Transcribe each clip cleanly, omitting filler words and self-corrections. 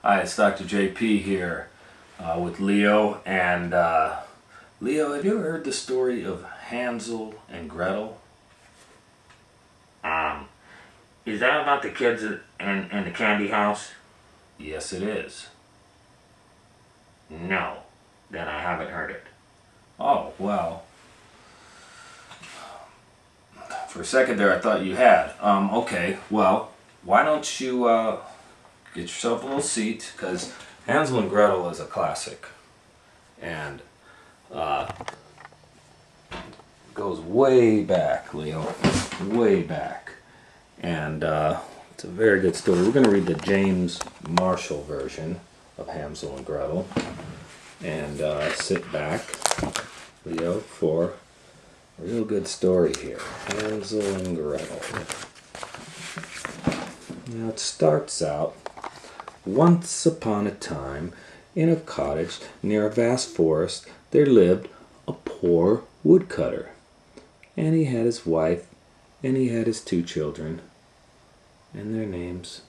Hi, it's Dr. JP here with Leo. And Leo, have you ever heard the story of Hansel and Gretel? Um, is that about the kids in the candy house? Yes, it is. No, then I haven't heard it. Oh, well, for a second there I thought you had. Okay, well, why don't you get yourself a little seat, because Hansel and Gretel is a classic. And goes way back, Leo, way back. And it's a very good story. We're going to read the James Marshall version of Hansel and Gretel. And sit back, Leo, for a real good story here. Hansel and Gretel. Now it starts out, once upon a time, in a cottage near a vast forest, there lived a poor woodcutter. And he had his wife, and he had his 2 children. And their names,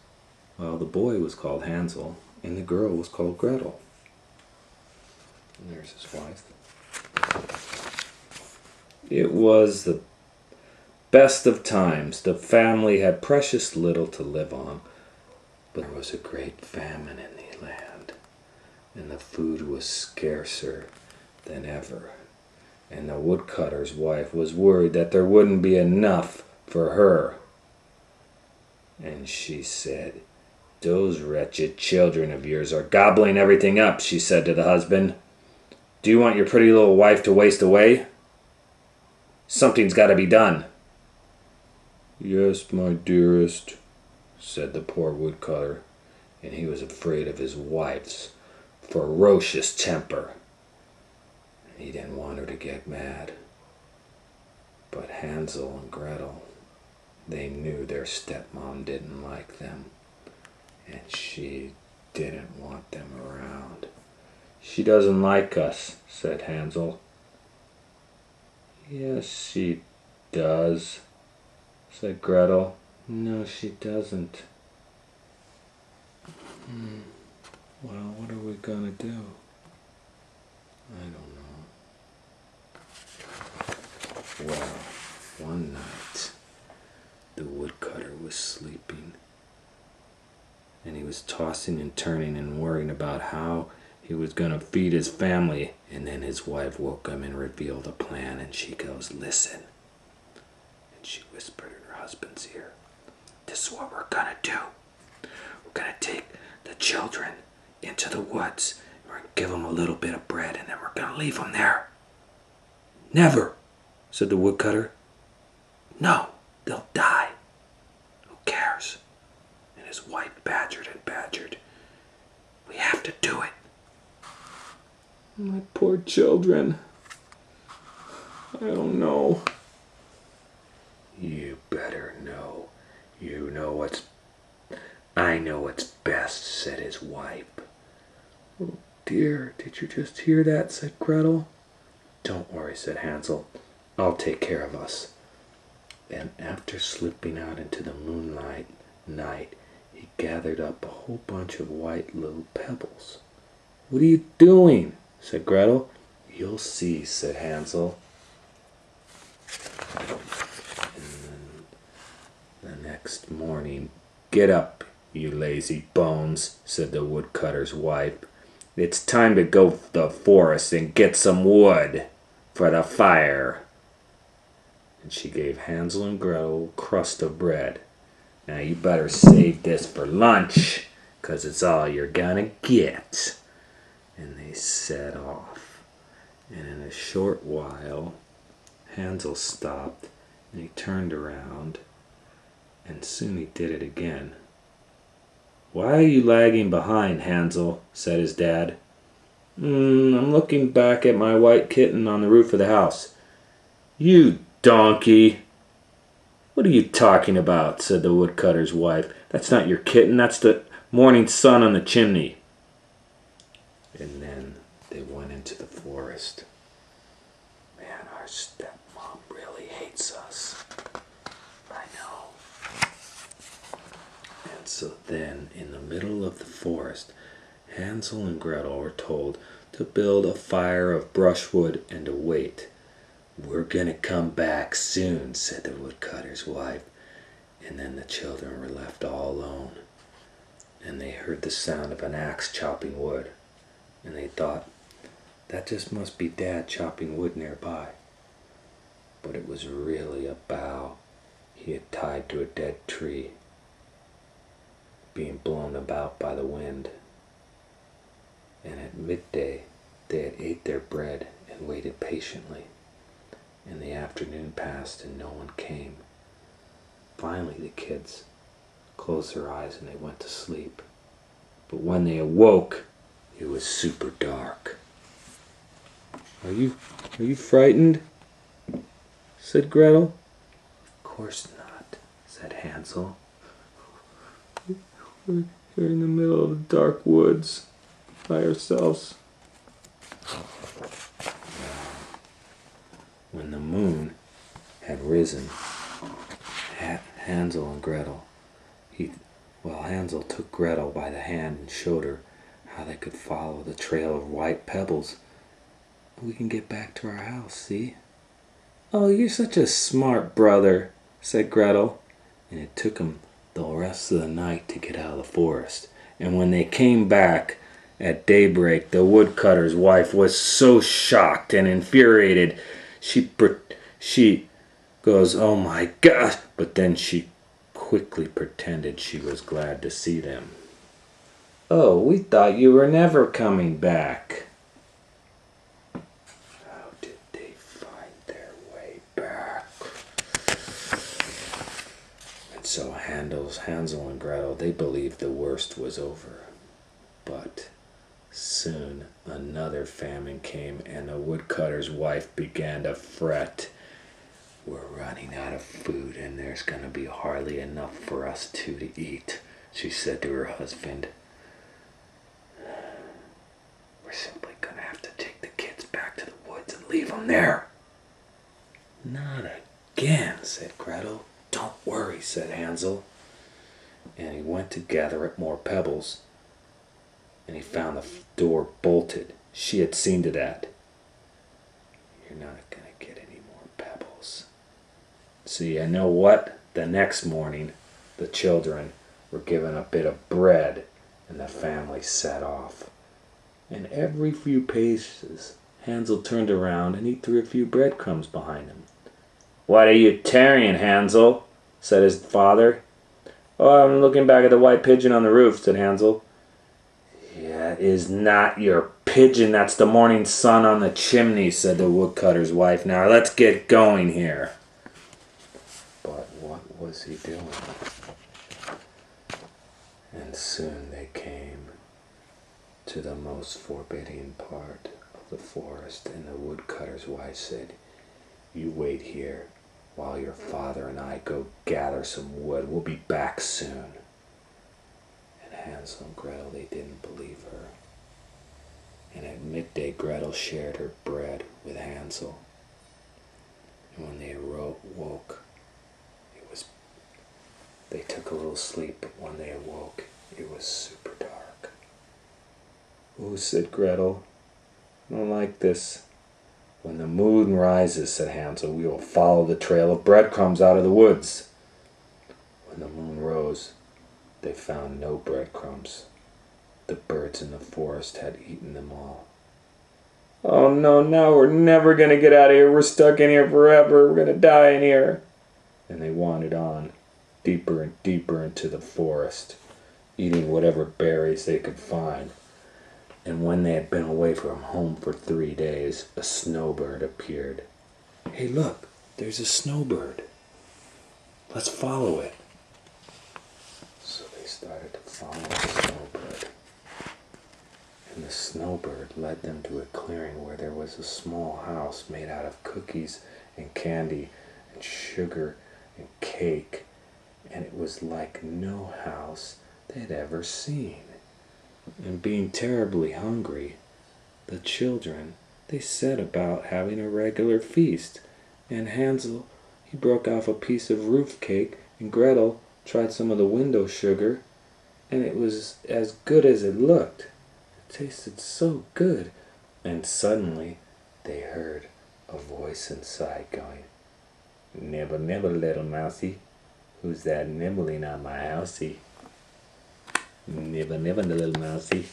well, the boy was called Hansel, and the girl was called Gretel. And there's his wife. It was the best of times. The family had precious little to live on, but there was a great famine in the land, and the food was scarcer than ever. And the woodcutter's wife was worried that there wouldn't be enough for her. And she said, "Those wretched children of yours are gobbling everything up," she said to the husband. "Do you want your pretty little wife to waste away? Something's got to be done." "Yes, my dearest," said the poor woodcutter, and he was afraid of his wife's ferocious temper. He didn't want her to get mad. But Hansel and Gretel, they knew their stepmom didn't like them, and she didn't want them around. "She doesn't like us," said Hansel. "Yes, she does," said Gretel. "No, she doesn't." Well, what are we gonna do? I don't know. Well, one night, the woodcutter was sleeping, and he was tossing and turning and worrying about how he was going to feed his family. And then his wife woke him and revealed a plan, and she goes, "Listen." And she whispered in her husband's ear, "This is what we're going to do. We're going to take the children into the woods. We're going to give them a little bit of bread, and then we're going to leave them there." "Never," said the woodcutter. "No, they'll die. Who cares?" And his wife badgered and badgered. "We have to do it." "My poor children. I don't know." "You better know. You know what's... I know what's best," said his wife. "Oh dear, did you just hear that?" said Gretel. "Don't worry," said Hansel. "I'll take care of us." And after slipping out into the moonlight night, he gathered up a whole bunch of white little pebbles. "What are you doing?" said Gretel. "You'll see," said Hansel. And then the next morning, "Get up, you lazy bones," said the woodcutter's wife. "It's time to go to the forest and get some wood for the fire." And she gave Hansel and Gretel a crust of bread. "Now you better save this for lunch, 'cause it's all you're gonna get." And they set off. And in a short while, Hansel stopped, and he turned around, and soon he did it again. "Why are you lagging behind, Hansel?" said his dad. I'm looking back at my white kitten on the roof of the house." "You donkey! What are you talking about?" said the woodcutter's wife. "That's not your kitten, that's the morning sun on the chimney." And then they went into the forest. Man, our stepmom really hates us. I know. And so then, in the middle of the forest, Hansel and Gretel were told to build a fire of brushwood and to wait. "We're going to come back soon," said the woodcutter's wife. And then the children were left all alone. And they heard the sound of an axe chopping wood. And they thought, that just must be Dad chopping wood nearby. But it was really a bough he had tied to a dead tree, being blown about by the wind. And at midday they had ate their bread and waited patiently. And the afternoon passed and no one came. Finally the kids closed their eyes and they went to sleep. But when they awoke, it was super dark. Are you frightened?" said Gretel. "Of course not," said Hansel. We're in the middle of the dark woods by ourselves." When the moon had risen, Hansel and Gretel, Hansel took Gretel by the hand and showed her how they could follow the trail of white pebbles. "We can get back to our house, see?" "Oh, you're such a smart brother," said Gretel. And it took them the rest of the night to get out of the forest. And when they came back at daybreak, the woodcutter's wife was so shocked and infuriated. She goes, "Oh my God!" But then she quickly pretended she was glad to see them. "Oh, we thought you were never coming back." How did they find their way back? And so Hansel and Gretel, they believed the worst was over. But soon another famine came and the woodcutter's wife began to fret. "We're running out of food and there's going to be hardly enough for us two to eat," she said to her husband. "We're simply going to have to take the kids back to the woods and leave them there." "Not again," said Gretel. "Don't worry," said Hansel. And he went to gather up more pebbles. And he found the door bolted. She had seen to that. "You're not going to get any more pebbles." See, I know what? The next morning, the children were given a bit of bread, and the family set off. And every few paces, Hansel turned around and he threw a few breadcrumbs behind him. "What are you tarrying, Hansel?" said his father. "Oh, I'm looking back at the white pigeon on the roof," said Hansel. "That is not your pigeon, that's the morning sun on the chimney," said the woodcutter's wife. "Now let's get going here." But what was he doing? And soon they came to the most forbidding part of the forest, and the woodcutter's wife said, "You wait here while your father and I go gather some wood. We'll be back soon." And Hansel and Gretel, they didn't believe her. And at midday, Gretel shared her bread with Hansel. And when they awoke, they took a little sleep, but when they awoke, it was super dark. "Oh," said Gretel, "I don't like this." "When the moon rises," said Hansel, "we will follow the trail of breadcrumbs out of the woods." When the moon rose, they found no breadcrumbs. The birds in the forest had eaten them all. "Oh no, now we're never going to get out of here. We're stuck in here forever. We're going to die in here." And they wandered on, deeper and deeper into the forest, eating whatever berries they could find. And when they had been away from home for 3 days, a snowbird appeared. "Hey, look, there's a snowbird. Let's follow it." So they started to follow the snowbird. And the snowbird led them to a clearing where there was a small house made out of cookies and candy and sugar and cake. And it was like no house they'd ever seen. And being terribly hungry, the children, they set about having a regular feast. And Hansel, he broke off a piece of roof cake, and Gretel tried some of the window sugar. and it was as good as it looked. It tasted so good. And suddenly they heard a voice inside going, "Nibble, nibble, little mousie. Who's that nibbling on my housey? Nibble, nibble, little mousie.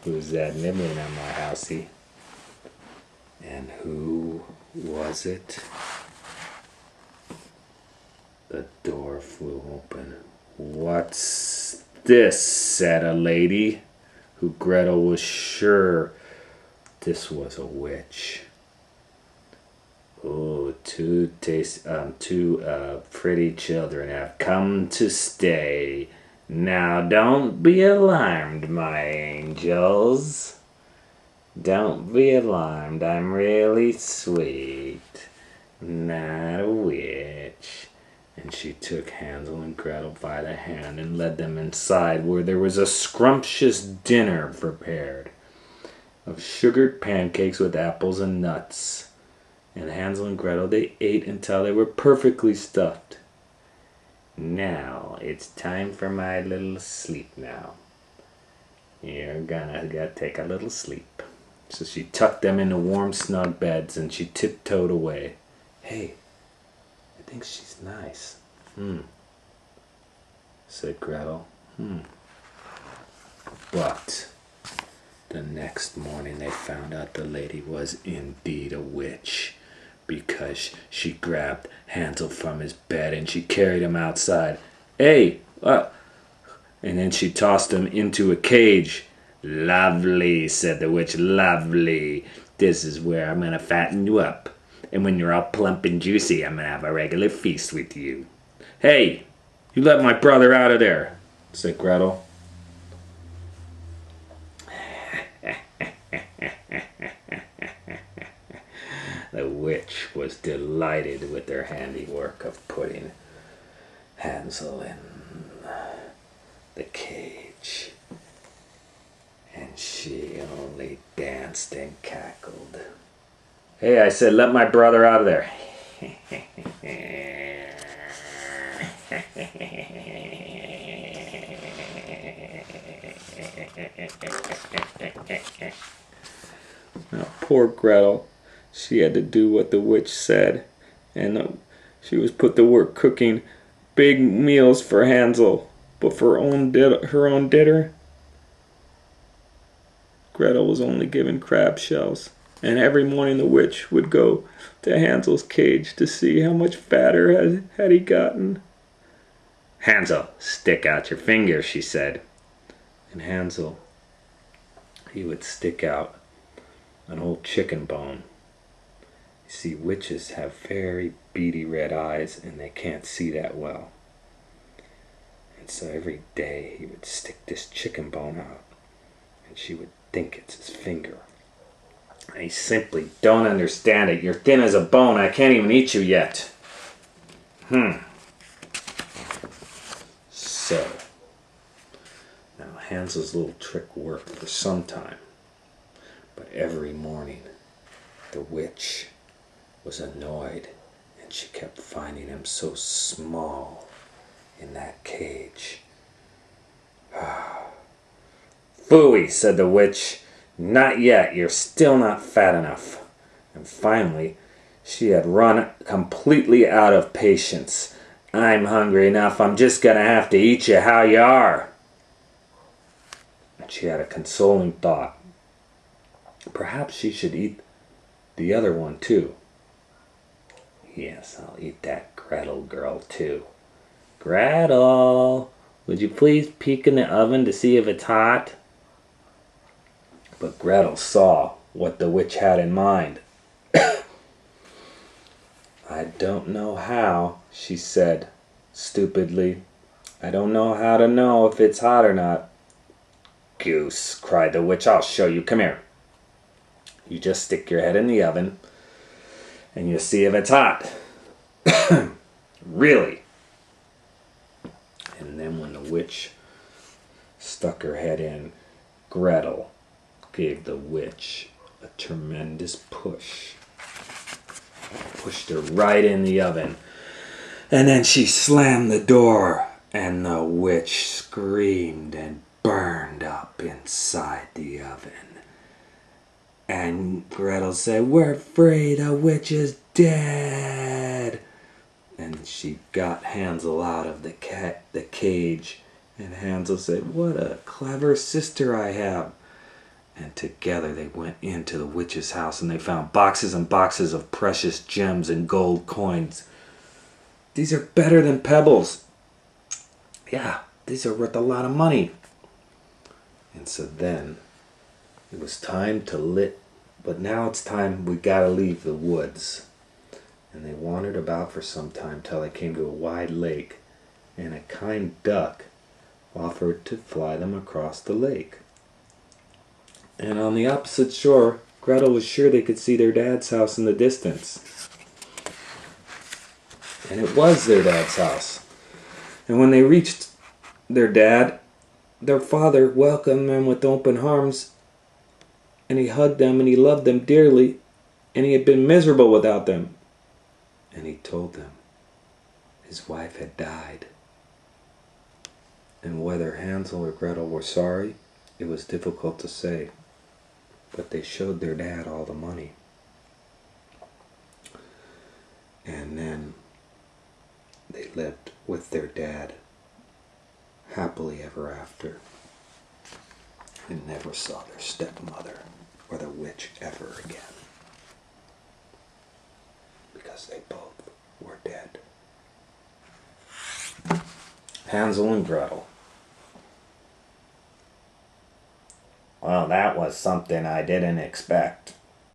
Who's that nibbling on my housey?" And who was it? The door flew open. "What's this?" said a lady, who Gretel was sure this was a witch. "Oh, two pretty children have come to stay. Now don't be alarmed, my angels. Don't be alarmed, I'm really sweet. Not a witch." And she took Hansel and Gretel by the hand and led them inside, where there was a scrumptious dinner prepared of sugared pancakes with apples and nuts. And Hansel and Gretel, they ate until they were perfectly stuffed. "Now it's time for my little sleep now. You're gonna take a little sleep." So she tucked them into warm, snug beds, and she tiptoed away. "Hey, I think she's nice." Said Gretel. But the next morning they found out the lady was indeed a witch, because she grabbed Hansel from his bed and she carried him outside. "Hey, and then she tossed him into a cage. "Lovely," said the witch, "lovely. This is where I'm going to fatten you up. And when you're all plump and juicy, I'm going to have a regular feast with you." "Hey, you let my brother out of there," said Gretel. The witch was delighted with their handiwork of putting Hansel in the cage, and she only danced and cackled. "Hey, I said let my brother out of there." Now, poor Gretel, she had to do what the witch said, and she was put to work cooking big meals for Hansel. But for her own dinner, Gretel was only given crab shells. And every morning the witch would go to Hansel's cage to see how much fatter had he gotten. "Hansel, stick out your finger," she said. And Hansel, he would stick out an old chicken bone. You see, witches have very beady red eyes, and they can't see that well. And so every day he would stick this chicken bone out, and she would think it's his finger. "I simply don't understand it. You're thin as a bone. I can't even eat you yet." So, now Hansel's little trick worked for some time. But every morning, the witch was annoyed, and she kept finding him so small in that cage. "Phooey," said the witch. "Not yet. You're still not fat enough." And finally, she had run completely out of patience. "I'm hungry enough. I'm just going to have to eat you how you are." And she had a consoling thought. Perhaps she should eat the other one too. "Yes, I'll eat that Gretel girl too. Gretel, would you please peek in the oven to see if it's hot?" But Gretel saw what the witch had in mind. "I don't know how," she said stupidly. "I don't know how to know if it's hot or not." "Goose," cried the witch, "I'll show you. Come here. You just stick your head in the oven, and you'll see if it's hot." "Really?" And then when the witch stuck her head in, Gretel gave the witch a tremendous push. Pushed her right in the oven. And then she slammed the door And the witch screamed and burned up inside the oven. And Gretel said, "We're free, the witch is dead." And she got Hansel out of the cage. And Hansel said, "What a clever sister I have." And together they went into the witch's house and they found boxes and boxes of precious gems and gold coins. "These are better than pebbles. Yeah, these are worth a lot of money." And so then it was time but now it's time, we gotta leave the woods. And they wandered about for some time till they came to a wide lake, and a kind duck offered to fly them across the lake. And on the opposite shore, Gretel was sure they could see their dad's house in the distance. And it was their dad's house. And when they reached their dad, their father welcomed them with open arms, and he hugged them and he loved them dearly, and he had been miserable without them. And he told them his wife had died. And whether Hansel or Gretel were sorry, it was difficult to say. But they showed their dad all the money. And then they lived with their dad happily ever after, and never saw their stepmother or the witch ever again, because they both were dead. Hansel and Gretel. Well, that was something I didn't expect.